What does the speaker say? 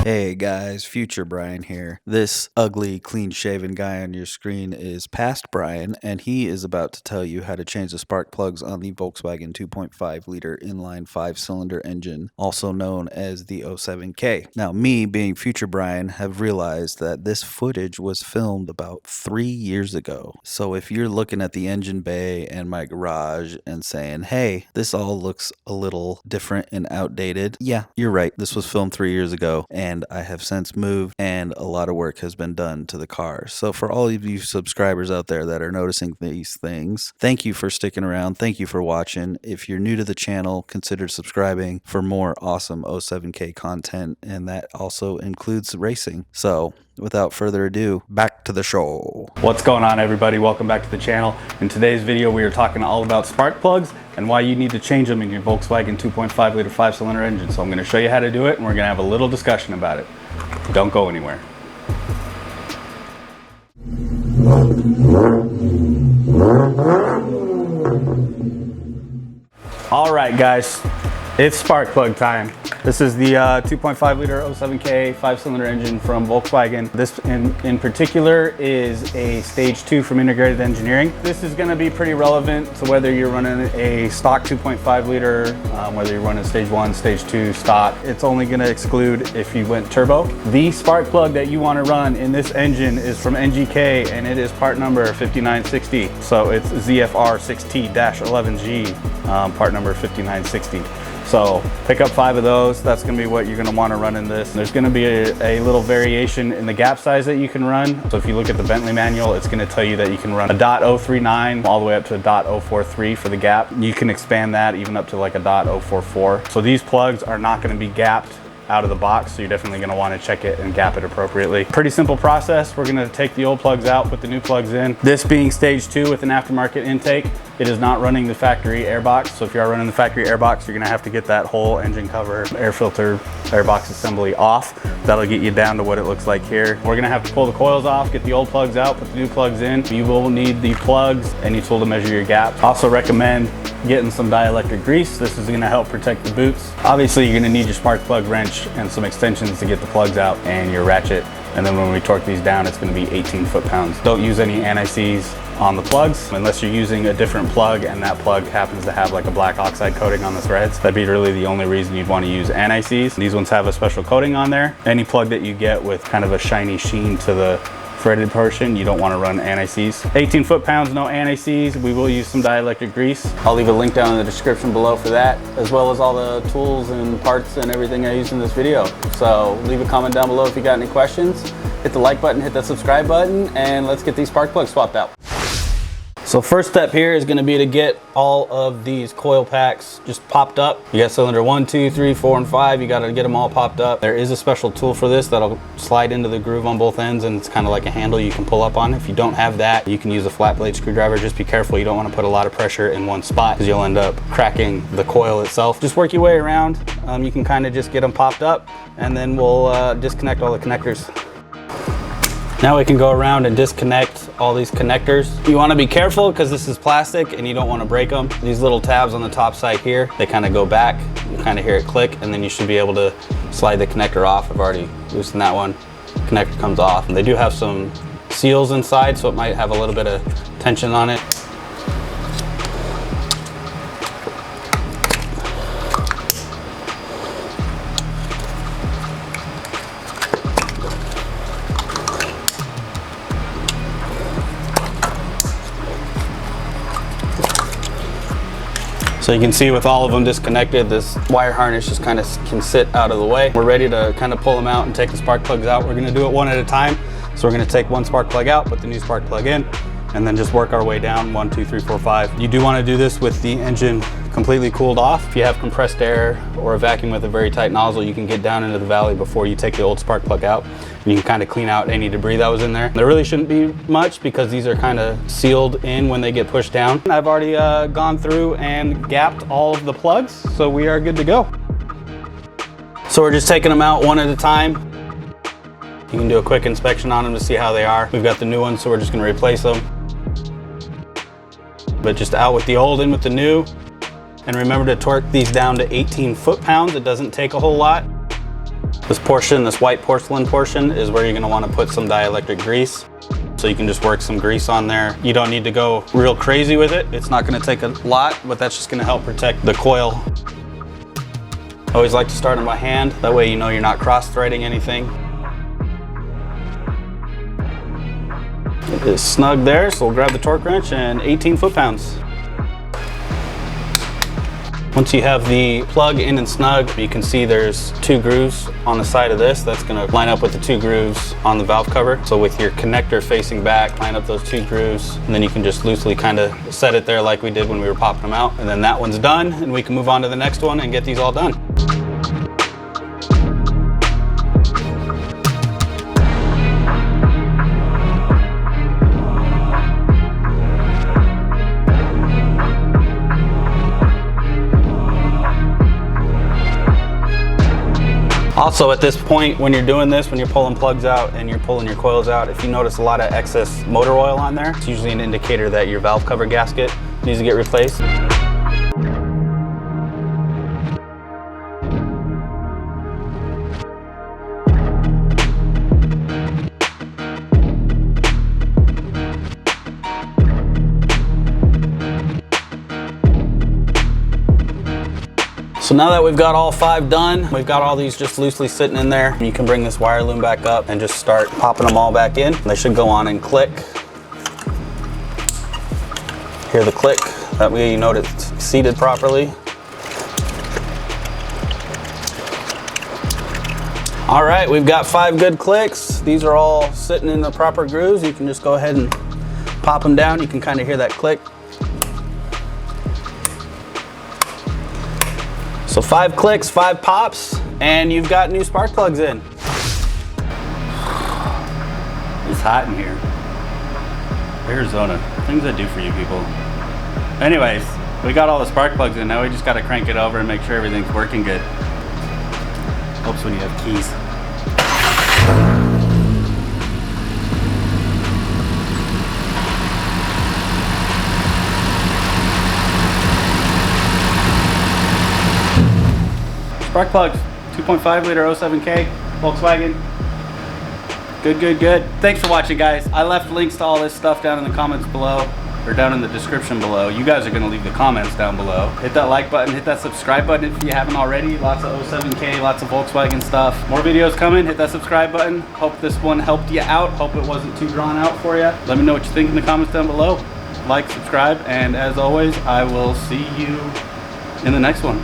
Hey guys, future Brian here. This ugly, clean-shaven guy on your screen is past Brian, and he is about to tell you how to change the spark plugs on the Volkswagen 2.5-liter inline 5-cylinder engine, also known as the 07K. Now, me, being future Brian, have realized that this footage was filmed about 3 years ago. So if you're looking at the engine bay and my garage and saying, hey, this all looks a little different and outdated, yeah, you're right. This was filmed 3 years ago, and I have since moved, and a lot of work has been done to the car. So for all of you subscribers out there that are noticing these things, thank you for sticking around. Thank you for watching. If you're new to the channel, consider subscribing for more awesome 07K content, and that also includes racing. So without further ado, back to the show. What's going on, everybody? Welcome back to the channel. In today's video, we are talking all about spark plugs and why you need to change them in your Volkswagen 2.5-liter 5-cylinder engine. So I'm going to show you how to do it, and we're going to have a little discussion about it. Don't go anywhere. All right, guys, it's spark plug time. This is the 2.5-liter 07K 5-cylinder engine from Volkswagen. This in particular is a stage 2 from integrated engineering. This is going to be pretty relevant to whether you're running a stock 2.5-liter, whether you're running stage 1, stage 2, stock. It's only going to exclude if you went turbo. The spark plug that you want to run in this engine is from NGK, and it is part number 5960. So it's ZFR 6T-11G, part number 5960. So pick up 5 of those. That's going to be what you're going to want to run in this. There's going to be a little variation in the gap size that you can run. So if you look at the Bentley manual, it's going to tell you that you can run a .039 all the way up to a .043 for the gap. You can expand that even up to like a .044. So these plugs are not going to be gapped out of the box, so you're definitely going to want to check it and gap it appropriately. Pretty simple process. We're going to take the old plugs out, put the new plugs in. This being stage 2 with an aftermarket intake, it is not running the factory air box. So if you are running the factory air box, you're going to have to get that whole engine cover, air filter, air box assembly off. That'll get you down to what it looks like here. We're going to have to pull the coils off, get the old plugs out, put the new plugs in. You will need the plugs, any tool to measure your gap. Also recommend getting some dielectric grease. This is going to help protect the boots. Obviously, you're going to need your spark plug wrench and some extensions to get the plugs out, and your ratchet. And then when we torque these down, it's going to be 18 foot-pounds. Don't use any anti-seize on the plugs unless you're using a different plug and that plug happens to have like a black oxide coating on the threads. That'd be really the only reason you'd want to use anti-seize. These ones have a special coating on there. Any plug that you get with kind of a shiny sheen to the threaded portion, you don't want to run anti-seize. 18 foot-pounds, no anti-seize. We will use some dielectric grease. I'll leave a link down in the description below for that, as well as all the tools and parts and everything I used in this video. So leave a comment down below if you got any questions. Hit the like button, hit that subscribe button, and let's get these spark plugs swapped out. So first step here is going to be to get all of these coil packs just popped up. You got cylinder 1, 2, 3, 4, and 5. You got to get them all popped up. There is a special tool for this that'll slide into the groove on both ends, and it's kind of like a handle you can pull up on. If you don't have that, you can use a flat blade screwdriver. Just be careful. You don't want to put a lot of pressure in one spot because you'll end up cracking the coil itself. Just work your way around. You can kind of just get them popped up, and then we'll disconnect all the connectors. Now we can go around and disconnect all these connectors. You want to be careful because this is plastic and you don't want to break them. These little tabs on the top side here, they kind of go back. You kind of hear it click, and then you should be able to slide the connector off. I've already loosened that one. Connector comes off. And they do have some seals inside, so it might have a little bit of tension on it. So you can see with all of them disconnected, this wire harness just kind of can sit out of the way. We're ready to kind of pull them out and take the spark plugs out. We're going to do it one at a time. So we're going to take one spark plug out, put the new spark plug in, and then just work our way down 1, 2, 3, 4, 5. You do want to do this with the engine completely cooled off. If you have compressed air or a vacuum with a very tight nozzle, you can get down into the valley before you take the old spark plug out. And you can kind of clean out any debris that was in there. There really shouldn't be much because these are kind of sealed in when they get pushed down. I've already gone through and gapped all of the plugs, so we are good to go. So we're just taking them out one at a time. You can do a quick inspection on them to see how they are. We've got the new ones, so we're just going to replace them. But just out with the old, in with the new. And remember to torque these down to 18 foot-pounds. It doesn't take a whole lot. This portion, this white porcelain portion, is where you're gonna wanna put some dielectric grease. So you can just work some grease on there. You don't need to go real crazy with it. It's not gonna take a lot, but that's just gonna help protect the coil. I always like to start on my hand. That way you know you're not cross-threading anything. It is snug there, so we'll grab the torque wrench and 18 foot-pounds. Once you have the plug in and snug, you can see there's 2 grooves on the side of this. That's gonna line up with the 2 grooves on the valve cover. So with your connector facing back, line up those 2 grooves, and then you can just loosely kind of set it there like we did when we were popping them out. And then that one's done, and we can move on to the next one and get these all done. Also at this point, when you're doing this, when you're pulling plugs out and you're pulling your coils out, if you notice a lot of excess motor oil on there, it's usually an indicator that your valve cover gasket needs to get replaced. So now that we've got all 5 done, we've got all these just loosely sitting in there. You can bring this wire loom back up and just start popping them all back in. They should go on and click. Hear the click. That way you know it's seated properly. All right, we've got 5 good clicks. These are all sitting in the proper grooves. You can just go ahead and pop them down. You can kind of hear that click. So 5 clicks, 5 pops, and you've got new spark plugs in. It's hot in here. Arizona, things I do for you people. Anyways, we got all the spark plugs in. Now we just gotta crank it over and make sure everything's working good. Helps when you have keys. Spark plugs, 2.5 liter 07K, Volkswagen. Good, good, good. Thanks for watching, guys. I left links to all this stuff down in the comments below, or down in the description below. You guys are gonna leave the comments down below. Hit that like button, hit that subscribe button if you haven't already. Lots of 07K, lots of Volkswagen stuff. More videos coming, hit that subscribe button. Hope this one helped you out. Hope it wasn't too drawn out for you. Let me know what you think in the comments down below. Like, subscribe, and as always, I will see you in the next one.